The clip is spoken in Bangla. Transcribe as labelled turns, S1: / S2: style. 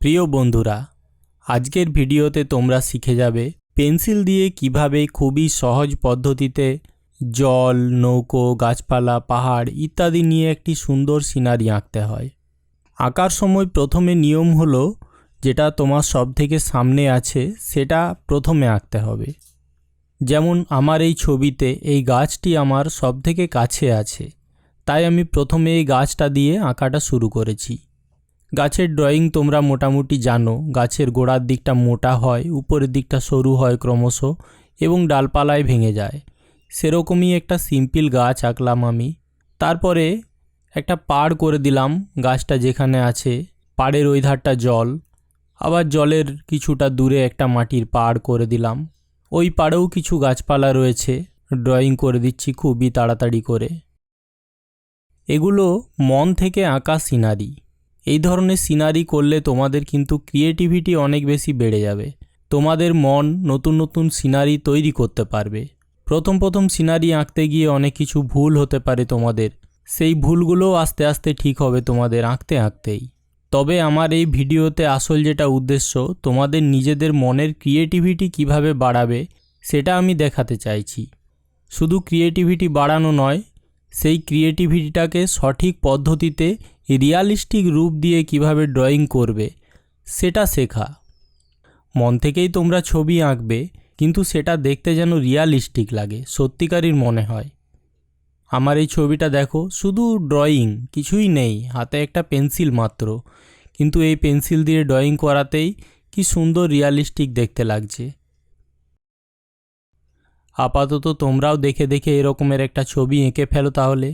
S1: প্রিয় বন্ধুরা, আজকের ভিডিওতে তোমরা শিখে যাবে পেন্সিল দিয়ে কিভাবে খুবই সহজ পদ্ধতিতে জল, নৌকো, গাছপালা, পাহাড় ইত্যাদি নিয়ে একটি সুন্দর সিনারি আঁকতে হয়। আঁকার সময় প্রথমে নিয়ম হলো, যেটা তোমার সব থেকে সামনে আছে সেটা প্রথমে আঁকতে হবে। যেমন আমার এই ছবিতে এই গাছটি আমার সব থেকে কাছে আছে, তাই আমি প্রথমে এই গাছটা দিয়ে আঁকাটা শুরু করেছি। গাছের ড্রয়িং তোমরা মোটামুটি জানো, গাছের গোড়ার দিকটা মোটা হয়, উপরের দিকটা সরু হয় ক্রমশ এবং ডালপালায় ভেঙে যায়। সেরকমই একটা সিম্পল গাছ আঁকলাম আমি। তারপরে একটা পাড় করে দিলাম, গাছটা যেখানে আছে পাড়ের ওই ধারটা জল, আবার জলের কিছুটা দূরে একটা মাটির পাড় করে দিলাম। ওই পাড়েও কিছু গাছপালা রয়েছে, ড্রয়িং করে দিচ্ছি খুবই তাড়াতাড়ি করে। এগুলো মন থেকে আঁকা সিনারি। এই ধরনের সিনারি করলে তোমাদের কিন্তু ক্রিয়েটিভিটি অনেক বেশি বেড়ে যাবে। তোমাদের মন নতুন নতুন সিনারি তৈরি করতে পারবে। প্রথম সিনারি আঁকতে গিয়ে অনেক কিছু ভুল হতে পারে তোমাদের, সেই ভুলগুলোও আস্তে আস্তে ঠিক হবে তোমাদের আঁকতে আঁকতেই। তবে আমার এই ভিডিওতে আসল যেটা উদ্দেশ্য, তোমাদের নিজেদের মনের ক্রিয়েটিভিটি কিভাবে বাড়াবে সেটা আমি দেখাতে চাইছি। শুধু ক্রিয়েটিভিটি বাড়ানো নয়, সেই ক্রিয়েটিভিটিটাকে সঠিক পদ্ধতিতে রিয়ালিস্টিক রূপ দিয়ে কিভাবে ড্রয়িং করবে সেটা শেখা। মন থেকেই তোমরা ছবি আঁকবে, কিন্তু সেটা দেখতে যেন রিয়ালিস্টিক লাগে, সত্যিকারের মনে হয়। আমার এই ছবিটা দেখো, শুধু ড্রয়িং, কিছুই নেই, হাতে একটা পেন্সিল মাত্র, কিন্তু এই পেন্সিল দিয়ে ড্রয়িং করাতেই কি সুন্দর রিয়ালিস্টিক দেখতে লাগছে। আপাতত তোমরাও দেখে দেখে এরকমের একটা ছবি এঁকে ফেলো তাহলে।